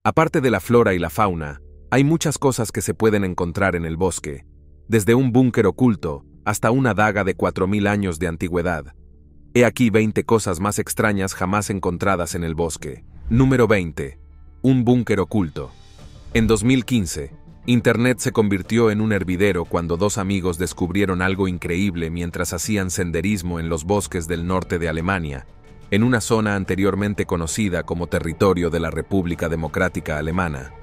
Aparte de la flora y la fauna, hay muchas cosas que se pueden encontrar en el bosque, desde un búnker oculto hasta una daga de 4000 años de antigüedad. He aquí 20 cosas más extrañas jamás encontradas en el bosque. Número 20. Un búnker oculto. En 2015, Internet se convirtió en un hervidero cuando dos amigos descubrieron algo increíble mientras hacían senderismo en los bosques del norte de Alemania, en una zona anteriormente conocida como territorio de la República Democrática Alemana.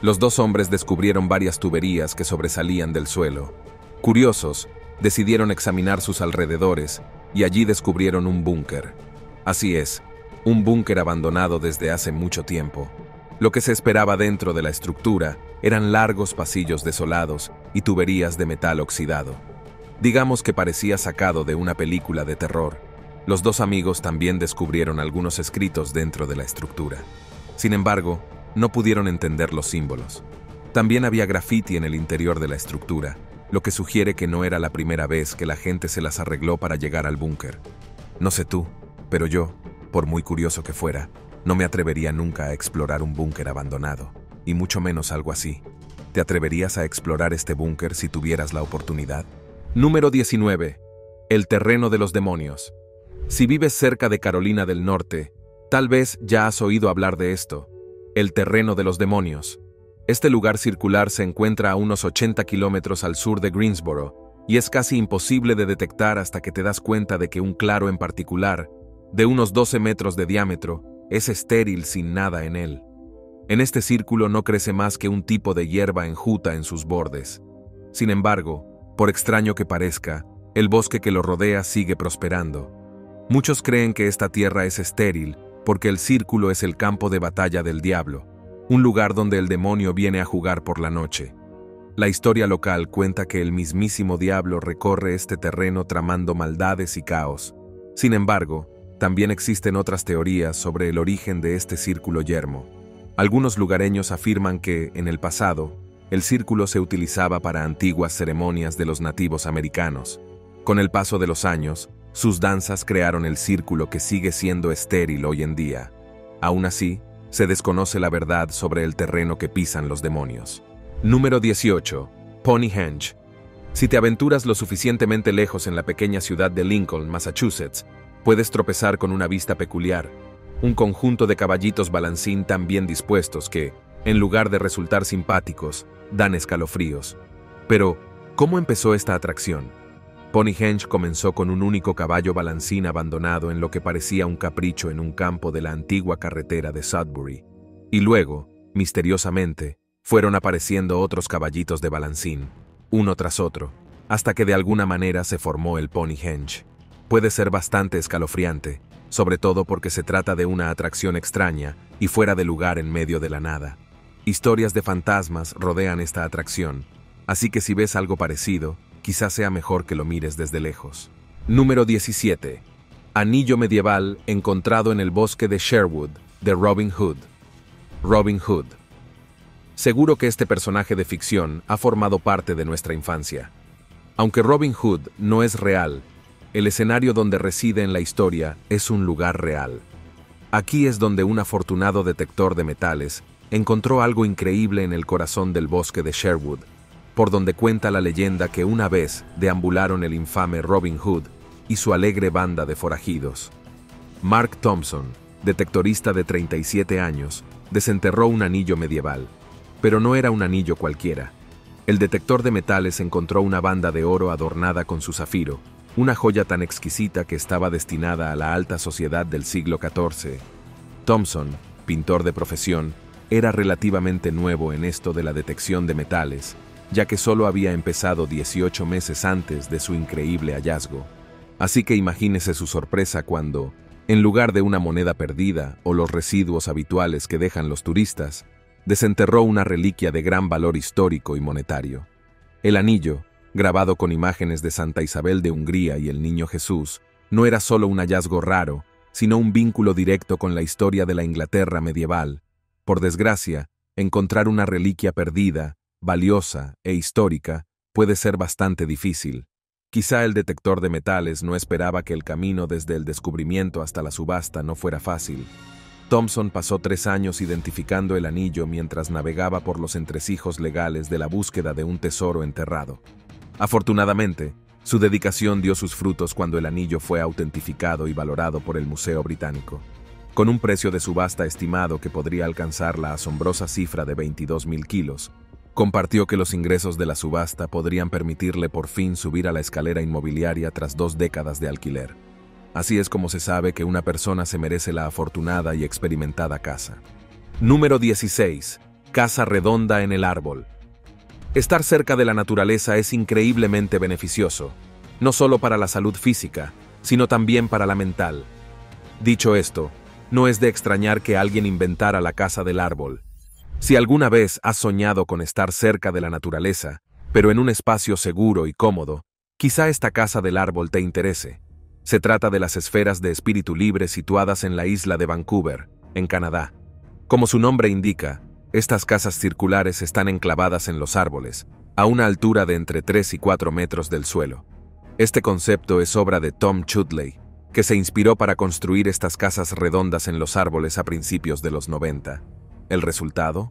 Los dos hombres descubrieron varias tuberías que sobresalían del suelo. Curiosos, decidieron examinar sus alrededores y allí descubrieron un búnker. Así es, un búnker abandonado desde hace mucho tiempo. Lo que se esperaba dentro de la estructura eran largos pasillos desolados y tuberías de metal oxidado. Digamos que parecía sacado de una película de terror. Los dos amigos también descubrieron algunos escritos dentro de la estructura. Sin embargo, no pudieron entender los símbolos. También había grafiti en el interior de la estructura, lo que sugiere que no era la primera vez que la gente se las arregló para llegar al búnker. No sé tú, pero yo, por muy curioso que fuera, no me atrevería nunca a explorar un búnker abandonado, y mucho menos algo así. ¿Te atreverías a explorar este búnker si tuvieras la oportunidad? Número 19. El terreno de los demonios. Si vives cerca de Carolina del Norte, tal vez ya has oído hablar de esto. El terreno de los demonios. Este lugar circular se encuentra a unos 80 kilómetros al sur de Greensboro, y es casi imposible de detectar hasta que te das cuenta de que un claro en particular, de unos 12 metros de diámetro, es estéril sin nada en él. En este círculo no crece más que un tipo de hierba enjuta en sus bordes. Sin embargo, por extraño que parezca, el bosque que lo rodea sigue prosperando. Muchos creen que esta tierra es estéril porque el círculo es el campo de batalla del diablo, un lugar donde el demonio viene a jugar por la noche. La historia local cuenta que el mismísimo diablo recorre este terreno tramando maldades y caos. Sin embargo, también existen otras teorías sobre el origen de este círculo yermo. Algunos lugareños afirman que, en el pasado, el círculo se utilizaba para antiguas ceremonias de los nativos americanos. Con el paso de los años, sus danzas crearon el círculo que sigue siendo estéril hoy en día. Aún así, se desconoce la verdad sobre el terreno que pisan los demonios. Número 18. Stonehenge. Si te aventuras lo suficientemente lejos en la pequeña ciudad de Lincoln, Massachusetts, puedes tropezar con una vista peculiar, un conjunto de caballitos balancín tan bien dispuestos que, en lugar de resultar simpáticos, dan escalofríos. Pero, ¿cómo empezó esta atracción? Stonehenge comenzó con un único caballo balancín abandonado en lo que parecía un capricho en un campo de la antigua carretera de Sudbury. Y luego, misteriosamente, fueron apareciendo otros caballitos de balancín, uno tras otro, hasta que de alguna manera se formó el Stonehenge. Puede ser bastante escalofriante, sobre todo porque se trata de una atracción extraña y fuera de lugar en medio de la nada. Historias de fantasmas rodean esta atracción, así que si ves algo parecido, quizás sea mejor que lo mires desde lejos. Número 17. Anillo medieval encontrado en el bosque de Sherwood, de Robin Hood. Robin Hood. Seguro que este personaje de ficción ha formado parte de nuestra infancia. Aunque Robin Hood no es real, el escenario donde reside en la historia es un lugar real. Aquí es donde un afortunado detector de metales encontró algo increíble en el corazón del bosque de Sherwood, por donde cuenta la leyenda que una vez deambularon el infame Robin Hood y su alegre banda de forajidos. Mark Thompson, detectorista de 37 años, desenterró un anillo medieval, pero no era un anillo cualquiera. El detector de metales encontró una banda de oro adornada con su zafiro, una joya tan exquisita que estaba destinada a la alta sociedad del siglo XIV. Thompson, pintor de profesión, era relativamente nuevo en esto de la detección de metales, ya que solo había empezado 18 meses antes de su increíble hallazgo. Así que imagínese su sorpresa cuando, en lugar de una moneda perdida o los residuos habituales que dejan los turistas, desenterró una reliquia de gran valor histórico y monetario. El anillo, grabado con imágenes de Santa Isabel de Hungría y el Niño Jesús, no era solo un hallazgo raro, sino un vínculo directo con la historia de la Inglaterra medieval. Por desgracia, encontrar una reliquia perdida, valiosa e histórica, puede ser bastante difícil. Quizá el detector de metales no esperaba que el camino desde el descubrimiento hasta la subasta no fuera fácil. Thompson pasó 3 años identificando el anillo mientras navegaba por los entresijos legales de la búsqueda de un tesoro enterrado. Afortunadamente, su dedicación dio sus frutos cuando el anillo fue autentificado y valorado por el Museo Británico. Con un precio de subasta estimado que podría alcanzar la asombrosa cifra de 22.000 kilos, compartió que los ingresos de la subasta podrían permitirle por fin subir a la escalera inmobiliaria tras 2 décadas de alquiler. Así es como se sabe que una persona se merece la afortunada y experimentada casa. Número 16. Casa redonda en el árbol. Estar cerca de la naturaleza es increíblemente beneficioso, no solo para la salud física, sino también para la mental. Dicho esto, no es de extrañar que alguien inventara la casa del árbol. Si alguna vez has soñado con estar cerca de la naturaleza, pero en un espacio seguro y cómodo, quizá esta casa del árbol te interese. Se trata de las esferas de espíritu libre situadas en la isla de Vancouver, en Canadá. Como su nombre indica, estas casas circulares están enclavadas en los árboles, a una altura de entre 3 y 4 metros del suelo. Este concepto es obra de Tom Chudley, que se inspiró para construir estas casas redondas en los árboles a principios de los 90. ¿El resultado?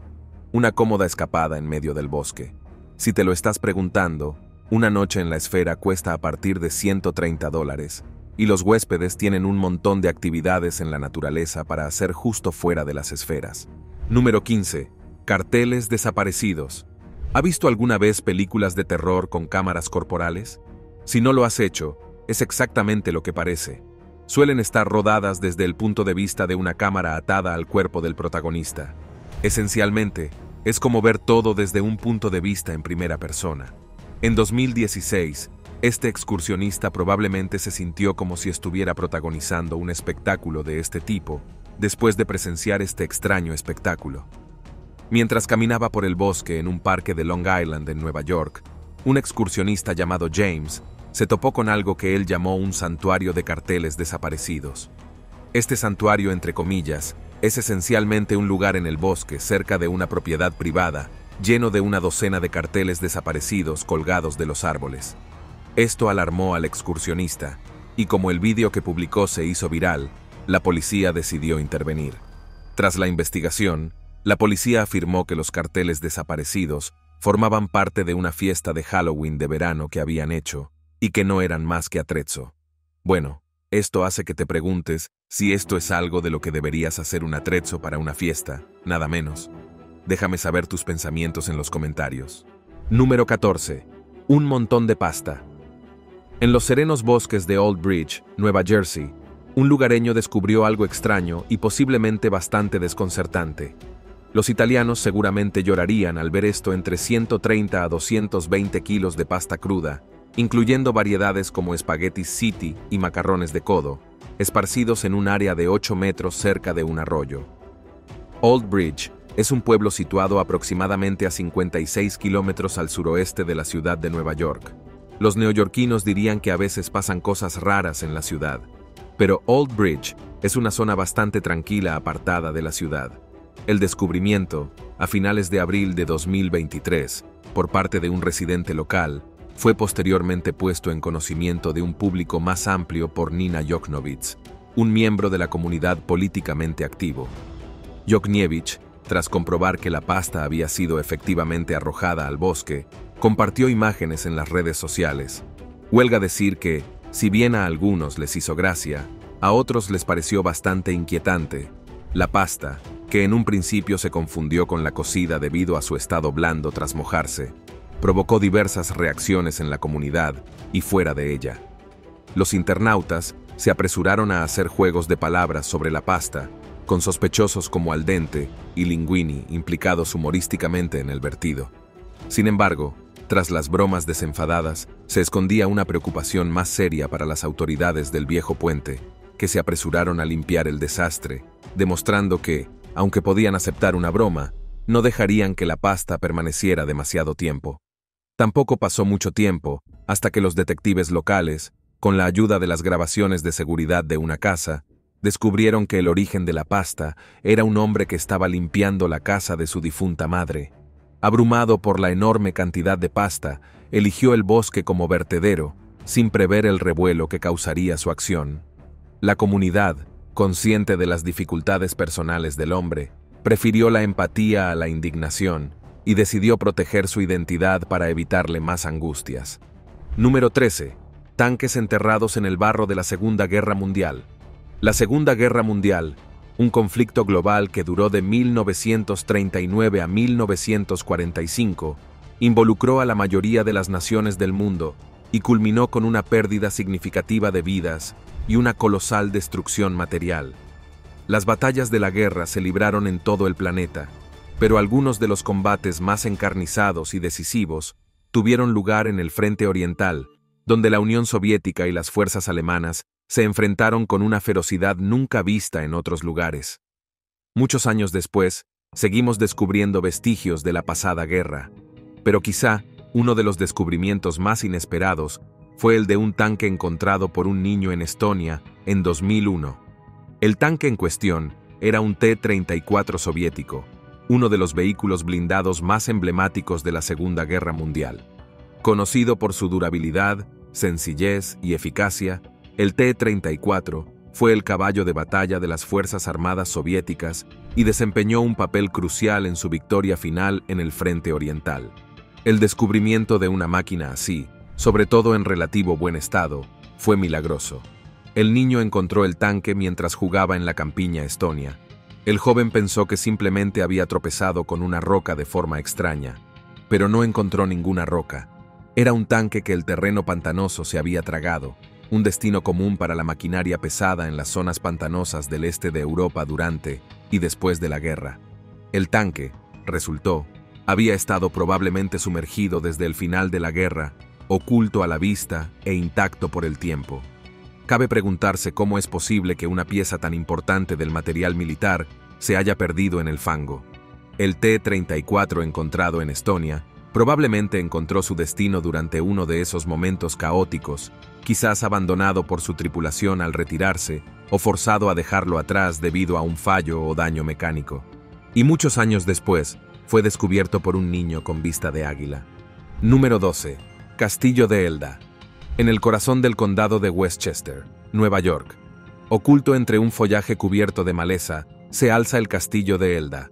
Una cómoda escapada en medio del bosque. Si te lo estás preguntando, una noche en la esfera cuesta a partir de $130, y los huéspedes tienen un montón de actividades en la naturaleza para hacer justo fuera de las esferas. Número 15. Carteles desaparecidos. ¿Ha visto alguna vez películas de terror con cámaras corporales? Si no lo has hecho, es exactamente lo que parece. Suelen estar rodadas desde el punto de vista de una cámara atada al cuerpo del protagonista. Esencialmente, es como ver todo desde un punto de vista en primera persona. En 2016, este excursionista probablemente se sintió como si estuviera protagonizando un espectáculo de este tipo, después de presenciar este extraño espectáculo. Mientras caminaba por el bosque en un parque de Long Island en Nueva York, un excursionista llamado James se topó con algo que él llamó un santuario de carteles desaparecidos. Este santuario, entre comillas, es esencialmente un lugar en el bosque cerca de una propiedad privada, lleno de una docena de carteles desaparecidos colgados de los árboles. Esto alarmó al excursionista, y como el vídeo que publicó se hizo viral, la policía decidió intervenir. Tras la investigación, la policía afirmó que los carteles desaparecidos formaban parte de una fiesta de Halloween de verano que habían hecho, y que no eran más que atrezzo. Bueno, esto hace que te preguntes si esto es algo de lo que deberías hacer un atrezzo para una fiesta, nada menos. Déjame saber tus pensamientos en los comentarios. Número 14. Un montón de pasta. En los serenos bosques de Old Bridge, Nueva Jersey, un lugareño descubrió algo extraño y posiblemente bastante desconcertante. Los italianos seguramente llorarían al ver esto entre 130 a 220 kilos de pasta cruda, incluyendo variedades como espaguetis city y macarrones de codo, esparcidos en un área de 8 metros cerca de un arroyo. Old Bridge es un pueblo situado aproximadamente a 56 kilómetros al suroeste de la ciudad de Nueva York. Los neoyorquinos dirían que a veces pasan cosas raras en la ciudad, pero Old Bridge es una zona bastante tranquila apartada de la ciudad. El descubrimiento, a finales de abril de 2023, por parte de un residente local, fue posteriormente puesto en conocimiento de un público más amplio por Nina Joknovic, un miembro de la comunidad políticamente activo. Jokniewicz, tras comprobar que la pasta había sido efectivamente arrojada al bosque, compartió imágenes en las redes sociales. Huelga decir que, si bien a algunos les hizo gracia, a otros les pareció bastante inquietante. La pasta, que en un principio se confundió con la cocida debido a su estado blando tras mojarse, provocó diversas reacciones en la comunidad y fuera de ella. Los internautas se apresuraron a hacer juegos de palabras sobre la pasta, con sospechosos como al dente y linguini implicados humorísticamente en el vertido. Sin embargo, tras las bromas desenfadadas, se escondía una preocupación más seria para las autoridades del viejo puente, que se apresuraron a limpiar el desastre, demostrando que, aunque podían aceptar una broma, no dejarían que la pasta permaneciera demasiado tiempo. Tampoco pasó mucho tiempo hasta que los detectives locales, con la ayuda de las grabaciones de seguridad de una casa, descubrieron que el origen de la pasta era un hombre que estaba limpiando la casa de su difunta madre. Abrumado por la enorme cantidad de pasta, eligió el bosque como vertedero, sin prever el revuelo que causaría su acción. La comunidad, Consciente de las dificultades personales del hombre, prefirió la empatía a la indignación y decidió proteger su identidad para evitarle más angustias. Número 13. Tanques enterrados en el barro de la Segunda Guerra Mundial. La Segunda Guerra Mundial, un conflicto global que duró de 1939 a 1945, involucró a la mayoría de las naciones del mundo y culminó con una pérdida significativa de vidas y una colosal destrucción material. Las batallas de la guerra se libraron en todo el planeta, pero algunos de los combates más encarnizados y decisivos tuvieron lugar en el frente oriental, donde la Unión Soviética y las fuerzas alemanas se enfrentaron con una ferocidad nunca vista en otros lugares. Muchos años después, seguimos descubriendo vestigios de la pasada guerra, pero quizá uno de los descubrimientos más inesperados fue el de un tanque encontrado por un niño en Estonia en 2001. El tanque en cuestión era un T-34 soviético, uno de los vehículos blindados más emblemáticos de la Segunda Guerra Mundial. Conocido por su durabilidad, sencillez y eficacia, el T-34 fue el caballo de batalla de las Fuerzas Armadas soviéticas y desempeñó un papel crucial en su victoria final en el frente oriental. El descubrimiento de una máquina así, sobre todo en relativo buen estado, fue milagroso. El niño encontró el tanque mientras jugaba en la campiña Estonia. El joven pensó que simplemente había tropezado con una roca de forma extraña, pero no encontró ninguna roca. Era un tanque que el terreno pantanoso se había tragado, un destino común para la maquinaria pesada en las zonas pantanosas del este de Europa durante y después de la guerra. El tanque, resultó, había estado probablemente sumergido desde el final de la guerra, oculto a la vista e intacto por el tiempo. Cabe preguntarse cómo es posible que una pieza tan importante del material militar se haya perdido en el fango. El T-34 encontrado en Estonia probablemente encontró su destino durante uno de esos momentos caóticos, quizás abandonado por su tripulación al retirarse o forzado a dejarlo atrás debido a un fallo o daño mecánico. Y muchos años después, fue descubierto por un niño con vista de águila. Número 12. Castillo de Elda. En el corazón del condado de Westchester, Nueva York, oculto entre un follaje cubierto de maleza, se alza el Castillo de Elda.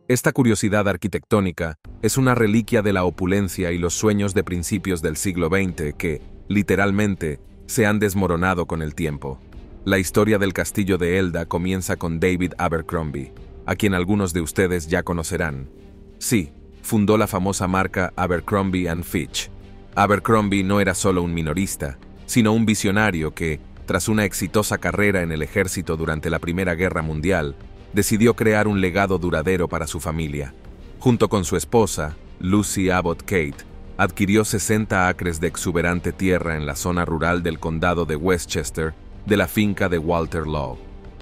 Esta curiosidad arquitectónica es una reliquia de la opulencia y los sueños de principios del siglo XX que, literalmente, se han desmoronado con el tiempo. La historia del Castillo de Elda comienza con David Abercrombie, a quien algunos de ustedes ya conocerán. Sí, fundó la famosa marca Abercrombie & Fitch. Abercrombie no era solo un minorista, sino un visionario que, tras una exitosa carrera en el ejército durante la Primera Guerra Mundial, decidió crear un legado duradero para su familia. Junto con su esposa, Lucy Abbott Kate, adquirió 60 acres de exuberante tierra en la zona rural del condado de Westchester de la finca de Walter Law.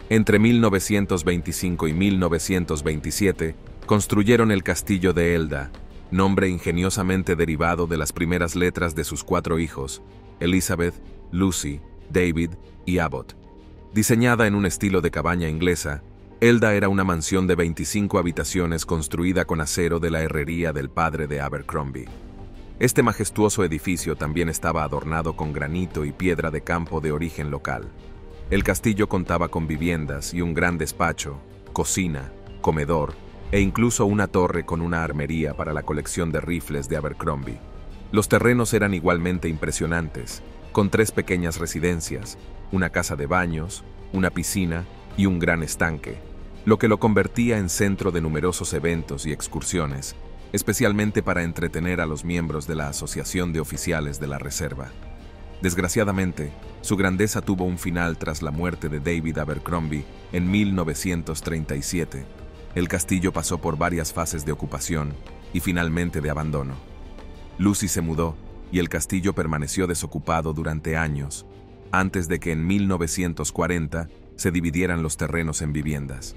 Entre 1925 y 1927, construyeron el Castillo de Elda, nombre ingeniosamente derivado de las primeras letras de sus 4 hijos, Elizabeth, Lucy, David y Abbott. Diseñada en un estilo de cabaña inglesa, Elda era una mansión de 25 habitaciones construida con acero de la herrería del padre de Abercrombie. Este majestuoso edificio también estaba adornado con granito y piedra de campo de origen local. El castillo contaba con viviendas y un gran despacho, cocina, comedor e incluso una torre con una armería para la colección de rifles de Abercrombie. Los terrenos eran igualmente impresionantes, con 3 pequeñas residencias, una casa de baños, una piscina y un gran estanque, lo que lo convertía en centro de numerosos eventos y excursiones, especialmente para entretener a los miembros de la Asociación de Oficiales de la Reserva. Desgraciadamente, su grandeza tuvo un final tras la muerte de David Abercrombie en 1937. El castillo pasó por varias fases de ocupación y finalmente de abandono. Lucy se mudó y el castillo permaneció desocupado durante años, antes de que en 1940 se dividieran los terrenos en viviendas.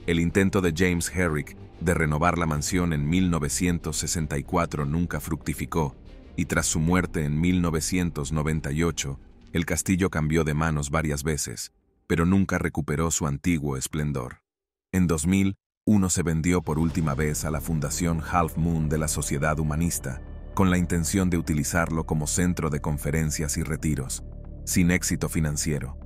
El intento de James Herrick de renovar la mansión en 1964 nunca fructificó, y tras su muerte en 1998, el castillo cambió de manos varias veces, pero nunca recuperó su antiguo esplendor. En 2001 se vendió por última vez a la Fundación Half Moon de la Sociedad Humanista, con la intención de utilizarlo como centro de conferencias y retiros, sin éxito financiero.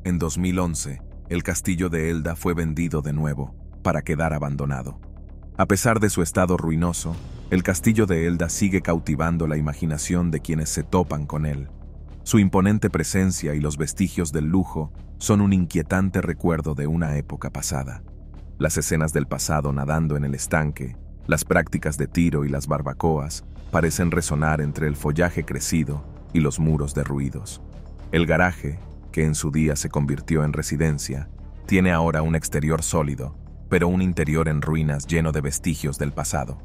En 2011, el castillo de Elda fue vendido de nuevo, para quedar abandonado. A pesar de su estado ruinoso, el castillo de Elda sigue cautivando la imaginación de quienes se topan con él. Su imponente presencia y los vestigios del lujo son un inquietante recuerdo de una época pasada. Las escenas del pasado nadando en el estanque, las prácticas de tiro y las barbacoas parecen resonar entre el follaje crecido y los muros derruidos. El garaje, que en su día se convirtió en residencia, tiene ahora un exterior sólido, pero un interior en ruinas lleno de vestigios del pasado.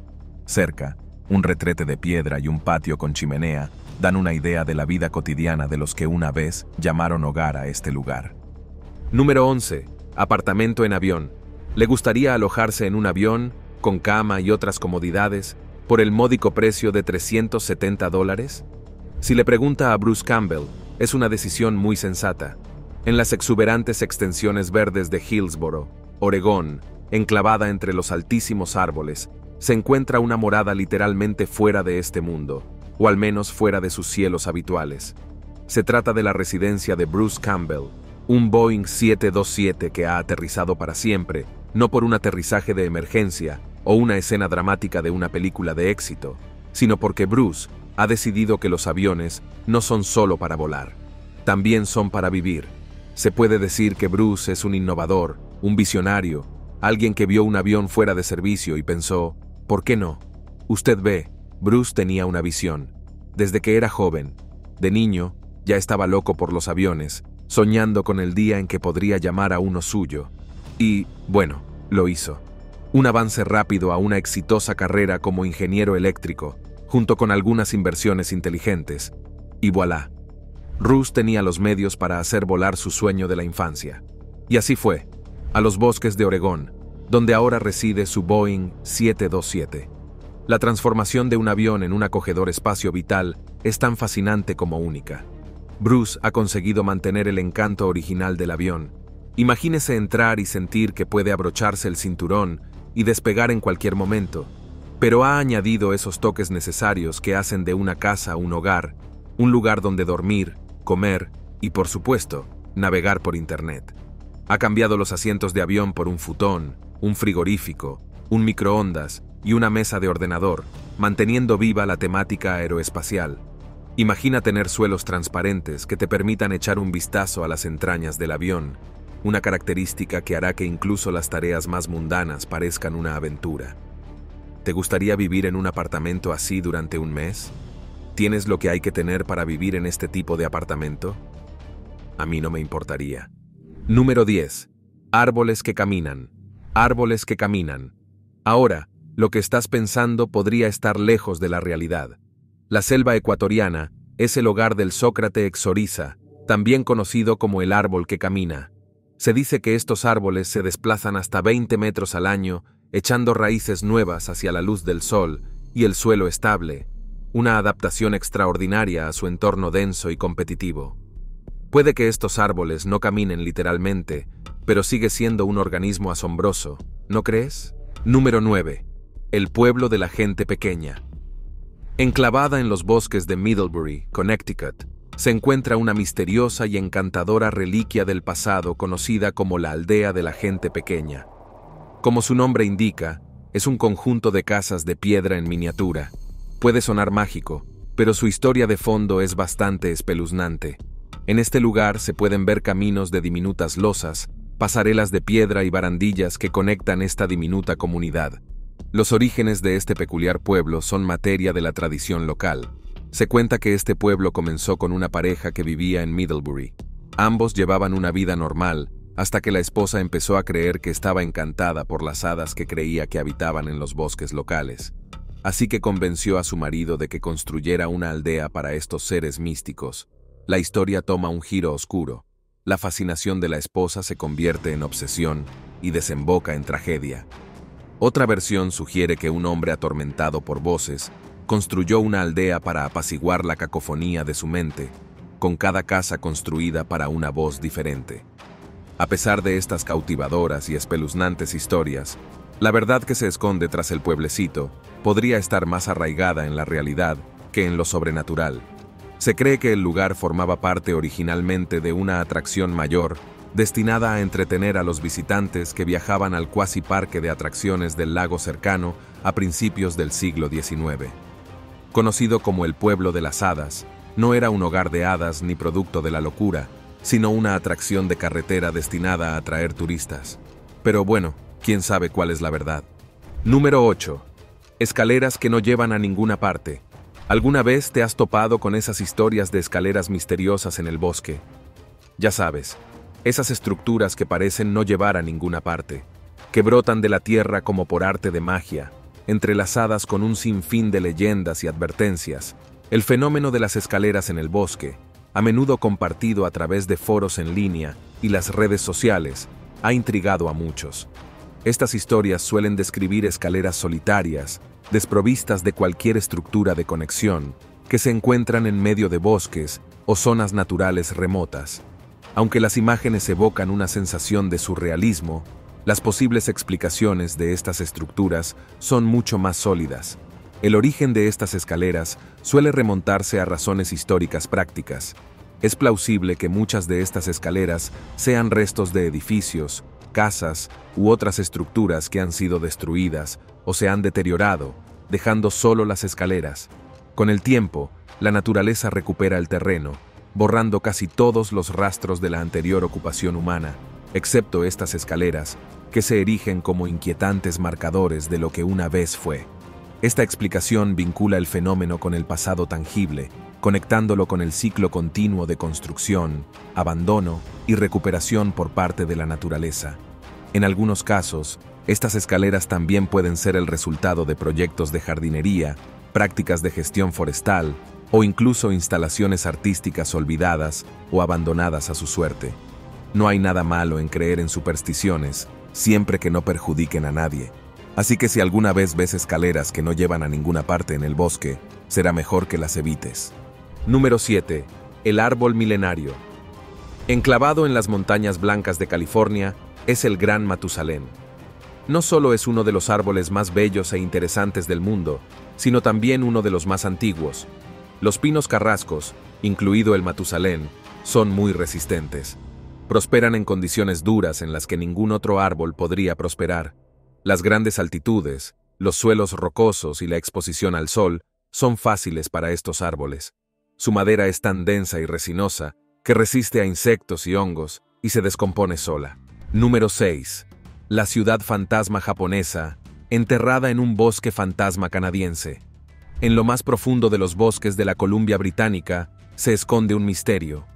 Cerca, un retrete de piedra y un patio con chimenea dan una idea de la vida cotidiana de los que una vez llamaron hogar a este lugar. Número 11. Apartamento en avión. ¿Le gustaría alojarse en un avión, con cama y otras comodidades, por el módico precio de $370? Si le pregunta a Bruce Campbell, es una decisión muy sensata. En las exuberantes extensiones verdes de Hillsboro, Oregón, enclavada entre los altísimos árboles, se encuentra una morada literalmente fuera de este mundo, o al menos fuera de sus cielos habituales. Se trata de la residencia de Bruce Campbell, un Boeing 727 que ha aterrizado para siempre, no por un aterrizaje de emergencia o una escena dramática de una película de éxito, sino porque Bruce ha decidido que los aviones no son solo para volar, también son para vivir. Se puede decir que Bruce es un innovador, un visionario, alguien que vio un avión fuera de servicio y pensó, ¿por qué no? Usted ve, Bruce tenía una visión. Desde que era joven, de niño, ya estaba loco por los aviones, soñando con el día en que podría llamar a uno suyo. Y, bueno, lo hizo. Un avance rápido a una exitosa carrera como ingeniero eléctrico, junto con algunas inversiones inteligentes. Y voilà. Bruce tenía los medios para hacer volar su sueño de la infancia. Y así fue, a los bosques de Oregón, donde ahora reside su Boeing 727. La transformación de un avión en un acogedor espacio vital es tan fascinante como única. Bruce ha conseguido mantener el encanto original del avión. Imagínese entrar y sentir que puede abrocharse el cinturón y despegar en cualquier momento, pero ha añadido esos toques necesarios que hacen de una casa un hogar, un lugar donde dormir, comer y, por supuesto, navegar por Internet. Ha cambiado los asientos de avión por un futón, un frigorífico, un microondas y una mesa de ordenador, manteniendo viva la temática aeroespacial. Imagina tener suelos transparentes que te permitan echar un vistazo a las entrañas del avión, una característica que hará que incluso las tareas más mundanas parezcan una aventura. ¿Te gustaría vivir en un apartamento así durante un mes? ¿Tienes lo que hay que tener para vivir en este tipo de apartamento? A mí no me importaría. Número 10. Árboles que caminan. Árboles que caminan. Ahora, lo que estás pensando podría estar lejos de la realidad. La selva ecuatoriana es el hogar del Sócrate exoriza, también conocido como el árbol que camina. Se dice que estos árboles se desplazan hasta 20 metros al año, echando raíces nuevas hacia la luz del sol y el suelo estable, una adaptación extraordinaria a su entorno denso y competitivo. Puede que estos árboles no caminen literalmente, pero sigue siendo un organismo asombroso, ¿no crees? Número 9. El pueblo de la gente pequeña. Enclavada en los bosques de Middlebury, Connecticut, se encuentra una misteriosa y encantadora reliquia del pasado conocida como la aldea de la gente pequeña. Como su nombre indica, es un conjunto de casas de piedra en miniatura. Puede sonar mágico, pero su historia de fondo es bastante espeluznante. En este lugar se pueden ver caminos de diminutas losas, pasarelas de piedra y barandillas que conectan esta diminuta comunidad. Los orígenes de este peculiar pueblo son materia de la tradición local. Se cuenta que este pueblo comenzó con una pareja que vivía en Middlebury. Ambos llevaban una vida normal, hasta que la esposa empezó a creer que estaba encantada por las hadas que creía que habitaban en los bosques locales. Así que convenció a su marido de que construyera una aldea para estos seres místicos. La historia toma un giro oscuro. La fascinación de la esposa se convierte en obsesión y desemboca en tragedia. Otra versión sugiere que un hombre atormentado por voces construyó una aldea para apaciguar la cacofonía de su mente, con cada casa construida para una voz diferente. A pesar de estas cautivadoras y espeluznantes historias, la verdad que se esconde tras el pueblecito podría estar más arraigada en la realidad que en lo sobrenatural. Se cree que el lugar formaba parte originalmente de una atracción mayor, destinada a entretener a los visitantes que viajaban al cuasi parque de atracciones del lago cercano a principios del siglo XIX. Conocido como el pueblo de las hadas, no era un hogar de hadas ni producto de la locura, sino una atracción de carretera destinada a atraer turistas. Pero bueno, quién sabe cuál es la verdad. Número 8. Escaleras que no llevan a ninguna parte. ¿Alguna vez te has topado con esas historias de escaleras misteriosas en el bosque? Ya sabes, esas estructuras que parecen no llevar a ninguna parte, que brotan de la tierra como por arte de magia, entrelazadas con un sinfín de leyendas y advertencias. El fenómeno de las escaleras en el bosque, a menudo compartido a través de foros en línea y las redes sociales, ha intrigado a muchos. Estas historias suelen describir escaleras solitarias, desprovistas de cualquier estructura de conexión, que se encuentran en medio de bosques o zonas naturales remotas. Aunque las imágenes evocan una sensación de surrealismo, las posibles explicaciones de estas estructuras son mucho más sólidas. El origen de estas escaleras suele remontarse a razones históricas prácticas. Es plausible que muchas de estas escaleras sean restos de edificios, casas u otras estructuras que han sido destruidas o se han deteriorado, dejando solo las escaleras. Con el tiempo, la naturaleza recupera el terreno, borrando casi todos los rastros de la anterior ocupación humana, excepto estas escaleras, que se erigen como inquietantes marcadores de lo que una vez fue. Esta explicación vincula el fenómeno con el pasado tangible, conectándolo con el ciclo continuo de construcción, abandono y recuperación por parte de la naturaleza. En algunos casos, estas escaleras también pueden ser el resultado de proyectos de jardinería, prácticas de gestión forestal o incluso instalaciones artísticas olvidadas o abandonadas a su suerte. No hay nada malo en creer en supersticiones, siempre que no perjudiquen a nadie. Así que si alguna vez ves escaleras que no llevan a ninguna parte en el bosque, será mejor que las evites. Número 7. El árbol milenario. Enclavado en las montañas blancas de California, es el Gran Matusalén. No solo es uno de los árboles más bellos e interesantes del mundo, sino también uno de los más antiguos. Los pinos carrascos, incluido el Matusalén, son muy resistentes. Prosperan en condiciones duras en las que ningún otro árbol podría prosperar. Las grandes altitudes, los suelos rocosos y la exposición al sol son fáciles para estos árboles. Su madera es tan densa y resinosa que resiste a insectos y hongos y se descompone sola. Número 6. La ciudad fantasma japonesa, enterrada en un bosque fantasma canadiense. En lo más profundo de los bosques de la Columbia Británica se esconde un misterio.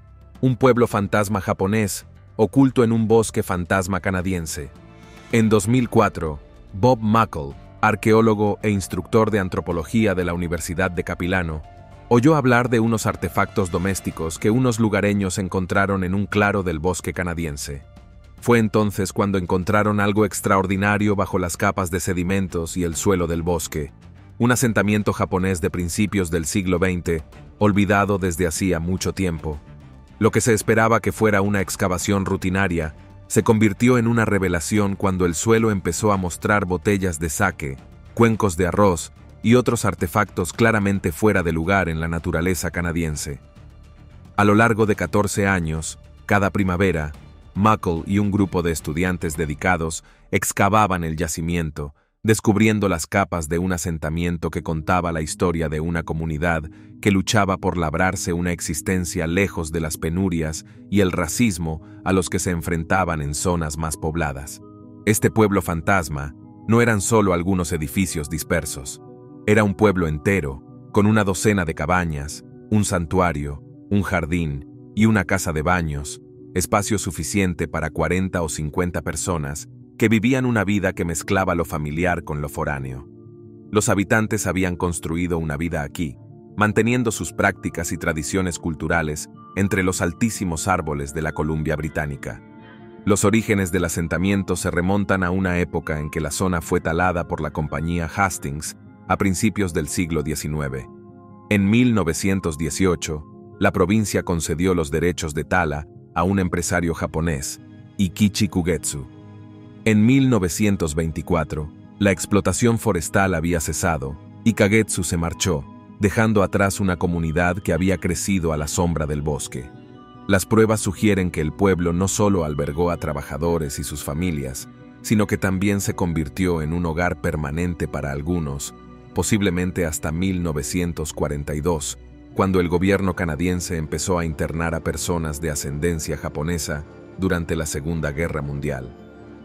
Un pueblo fantasma japonés, oculto en un bosque fantasma canadiense. En 2004, Bob Muckle, arqueólogo e instructor de antropología de la Universidad de Capilano, oyó hablar de unos artefactos domésticos que unos lugareños encontraron en un claro del bosque canadiense. Fue entonces cuando encontraron algo extraordinario bajo las capas de sedimentos y el suelo del bosque, un asentamiento japonés de principios del siglo XX, olvidado desde hacía mucho tiempo. Lo que se esperaba que fuera una excavación rutinaria, se convirtió en una revelación cuando el suelo empezó a mostrar botellas de sake, cuencos de arroz y otros artefactos claramente fuera de lugar en la naturaleza canadiense. A lo largo de 14 años, cada primavera, Muckle y un grupo de estudiantes dedicados excavaban el yacimiento, descubriendo las capas de un asentamiento que contaba la historia de una comunidad que luchaba por labrarse una existencia lejos de las penurias y el racismo a los que se enfrentaban en zonas más pobladas. Este pueblo fantasma no eran solo algunos edificios dispersos, era un pueblo entero, con una docena de cabañas, un santuario, un jardín y una casa de baños, espacio suficiente para 40 o 50 personas que vivían una vida que mezclaba lo familiar con lo foráneo. Los habitantes habían construido una vida aquí, manteniendo sus prácticas y tradiciones culturales entre los altísimos árboles de la Columbia Británica. Los orígenes del asentamiento se remontan a una época en que la zona fue talada por la compañía Hastings a principios del siglo XIX. En 1918, la provincia concedió los derechos de tala a un empresario japonés, Ikichi Kugetsu. En 1924, la explotación forestal había cesado y Kagetsu se marchó, dejando atrás una comunidad que había crecido a la sombra del bosque. Las pruebas sugieren que el pueblo no solo albergó a trabajadores y sus familias, sino que también se convirtió en un hogar permanente para algunos, posiblemente hasta 1942, cuando el gobierno canadiense empezó a internar a personas de ascendencia japonesa durante la Segunda Guerra Mundial.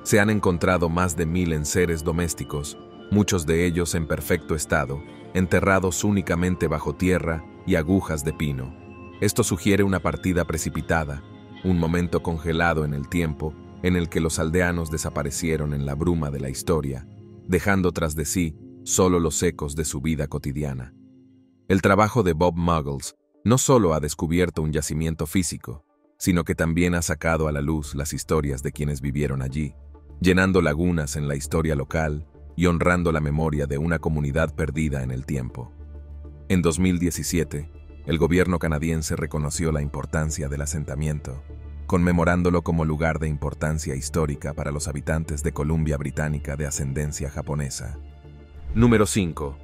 Se han encontrado más de 1000 enseres domésticos, muchos de ellos en perfecto estado, enterrados únicamente bajo tierra y agujas de pino. Esto sugiere una partida precipitada, un momento congelado en el tiempo en el que los aldeanos desaparecieron en la bruma de la historia, dejando tras de sí solo los ecos de su vida cotidiana. El trabajo de Bob Muggles no solo ha descubierto un yacimiento físico, sino que también ha sacado a la luz las historias de quienes vivieron allí, llenando lagunas en la historia local y honrando la memoria de una comunidad perdida en el tiempo. En 2017, el gobierno canadiense reconoció la importancia del asentamiento, conmemorándolo como lugar de importancia histórica para los habitantes de Columbia Británica de ascendencia japonesa. Número 5.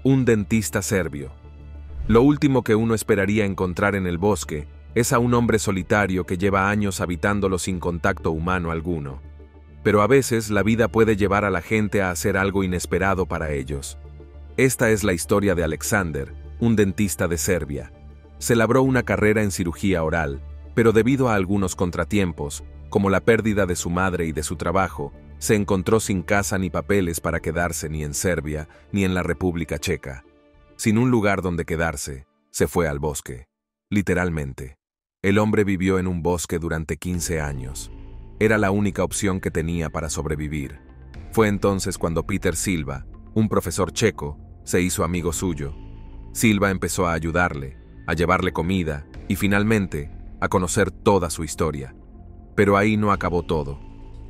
Un dentista serbio. Lo último que uno esperaría encontrar en el bosque es a un hombre solitario que lleva años habitándolo sin contacto humano alguno. Pero a veces la vida puede llevar a la gente a hacer algo inesperado para ellos. Esta es la historia de Alexander, un dentista de Serbia. Se labró una carrera en cirugía oral, pero debido a algunos contratiempos, como la pérdida de su madre y de su trabajo, se encontró sin casa ni papeles para quedarse ni en Serbia ni en la República Checa. Sin un lugar donde quedarse, se fue al bosque. Literalmente. El hombre vivió en un bosque durante 15 años. Era la única opción que tenía para sobrevivir. Fue entonces cuando Peter Silva, un profesor checo, se hizo amigo suyo. Silva empezó a ayudarle, a llevarle comida y finalmente a conocer toda su historia. Pero ahí no acabó todo.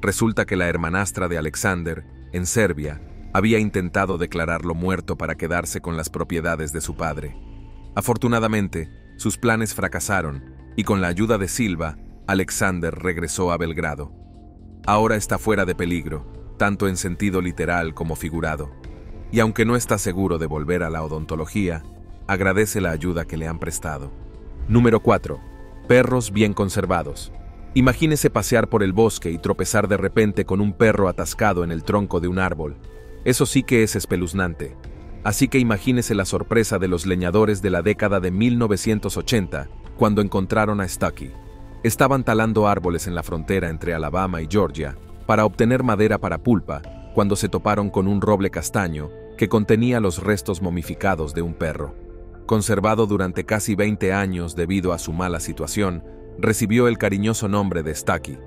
Resulta que la hermanastra de Alexander, en Serbia, había intentado declararlo muerto para quedarse con las propiedades de su padre. Afortunadamente, sus planes fracasaron y con la ayuda de Silva, Alexander regresó a Belgrado. Ahora está fuera de peligro, tanto en sentido literal como figurado. Y aunque no está seguro de volver a la odontología, agradece la ayuda que le han prestado. Número 4. Perros bien conservados. Imagínese pasear por el bosque y tropezar de repente con un perro atascado en el tronco de un árbol. Eso sí que es espeluznante. Así que imagínese la sorpresa de los leñadores de la década de 1980 cuando encontraron a Stucky. Estaban talando árboles en la frontera entre Alabama y Georgia para obtener madera para pulpa cuando se toparon con un roble castaño que contenía los restos momificados de un perro. Conservado durante casi 20 años debido a su mala situación, recibió el cariñoso nombre de Stucky.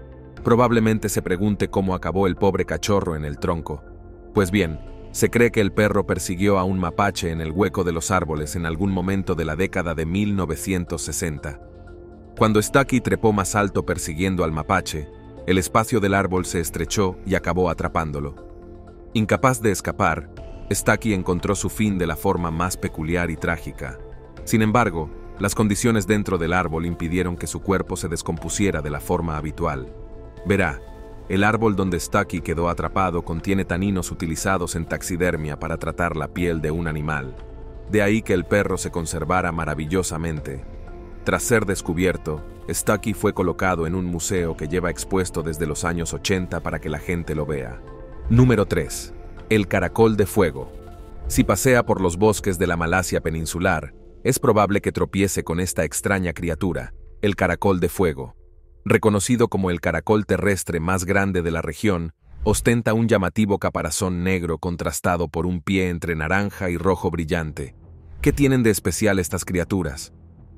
Probablemente se pregunte cómo acabó el pobre cachorro en el tronco. Pues bien, se cree que el perro persiguió a un mapache en el hueco de los árboles en algún momento de la década de 1960. Cuando Stucky trepó más alto persiguiendo al mapache, el espacio del árbol se estrechó y acabó atrapándolo. Incapaz de escapar, Stucky encontró su fin de la forma más peculiar y trágica. Sin embargo, las condiciones dentro del árbol impidieron que su cuerpo se descompusiera de la forma habitual. Verá, el árbol donde Stucky quedó atrapado contiene taninos utilizados en taxidermia para tratar la piel de un animal. De ahí que el perro se conservara maravillosamente. Tras ser descubierto, Stucky fue colocado en un museo que lleva expuesto desde los años 80 para que la gente lo vea. Número 3. El caracol de fuego. Si pasea por los bosques de la Malasia peninsular, es probable que tropiece con esta extraña criatura, el caracol de fuego. Reconocido como el caracol terrestre más grande de la región, ostenta un llamativo caparazón negro contrastado por un pie entre naranja y rojo brillante. ¿Qué tienen de especial estas criaturas?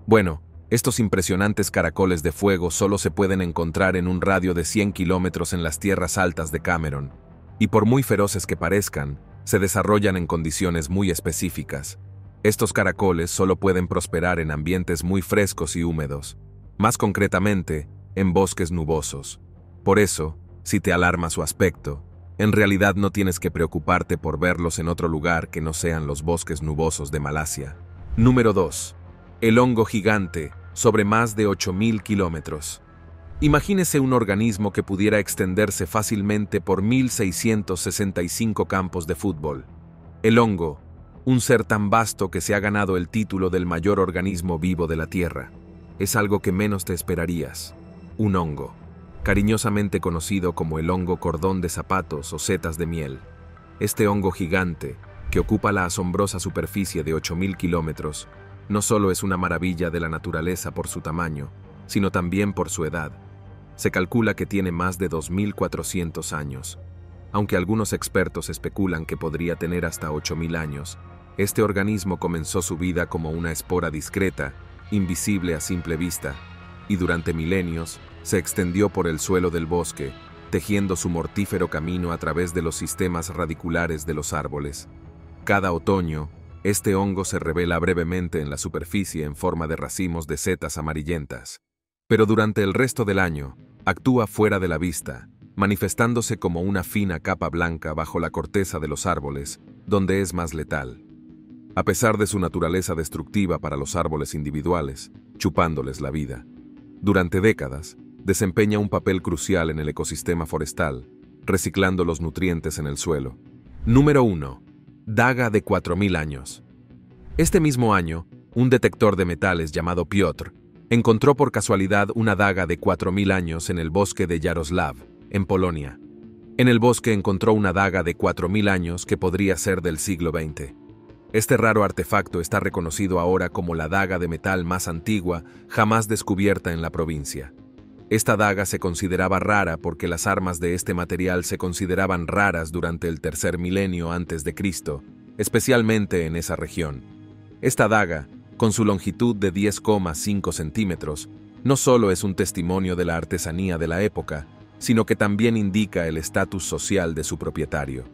Bueno, estos impresionantes caracoles de fuego solo se pueden encontrar en un radio de 100 kilómetros en las tierras altas de Cameron, y por muy feroces que parezcan, se desarrollan en condiciones muy específicas. Estos caracoles solo pueden prosperar en ambientes muy frescos y húmedos, más concretamente, en bosques nubosos. Por eso, si te alarma su aspecto, en realidad no tienes que preocuparte por verlos en otro lugar que no sean los bosques nubosos de Malasia. Número 2. El hongo gigante, sobre más de 8.000 kilómetros. Imagínese un organismo que pudiera extenderse fácilmente por 1.665 campos de fútbol. El hongo, un ser tan vasto que se ha ganado el título del mayor organismo vivo de la Tierra. es algo que menos te esperarías: un hongo, cariñosamente conocido como el hongo cordón de zapatos o setas de miel. Este hongo gigante, que ocupa la asombrosa superficie de 8.000 kilómetros, no solo es una maravilla de la naturaleza por su tamaño, sino también por su edad. Se calcula que tiene más de 2.400 años. Aunque algunos expertos especulan que podría tener hasta 8.000 años, este organismo comenzó su vida como una espora discreta, invisible a simple vista, y durante milenios se extendió por el suelo del bosque, tejiendo su mortífero camino a través de los sistemas radiculares de los árboles. Cada otoño, este hongo se revela brevemente en la superficie en forma de racimos de setas amarillentas. Pero durante el resto del año, actúa fuera de la vista, manifestándose como una fina capa blanca bajo la corteza de los árboles, donde es más letal. A pesar de su naturaleza destructiva para los árboles individuales, chupándoles la vida, durante décadas, desempeña un papel crucial en el ecosistema forestal, reciclando los nutrientes en el suelo. Número 1. Daga de 4.000 años. Este mismo año, un detector de metales llamado Piotr encontró por casualidad una daga de 4.000 años en el bosque de Yaroslav, en Polonia. En el bosque encontró una daga de 4.000 años que podría ser del siglo XX. Este raro artefacto está reconocido ahora como la daga de metal más antigua jamás descubierta en la provincia. Esta daga se consideraba rara porque las armas de este material se consideraban raras durante el tercer milenio antes de Cristo, especialmente en esa región. Esta daga, con su longitud de 10,5 centímetros, no solo es un testimonio de la artesanía de la época, sino que también indica el estatus social de su propietario.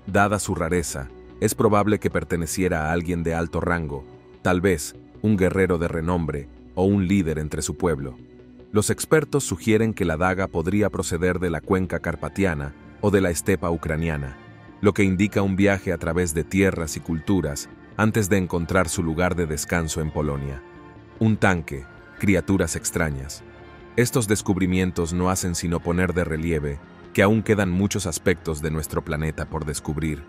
Dada su rareza, es probable que perteneciera a alguien de alto rango, tal vez un guerrero de renombre o un líder entre su pueblo. Los expertos sugieren que la daga podría proceder de la cuenca carpatiana o de la estepa ucraniana, lo que indica un viaje a través de tierras y culturas antes de encontrar su lugar de descanso en Polonia. Un tanque, criaturas extrañas. Estos descubrimientos no hacen sino poner de relieve que aún quedan muchos aspectos de nuestro planeta por descubrir.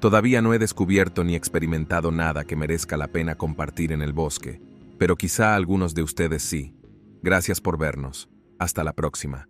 Todavía no he descubierto ni experimentado nada que merezca la pena compartir en el bosque, pero quizá algunos de ustedes sí. Gracias por vernos. Hasta la próxima.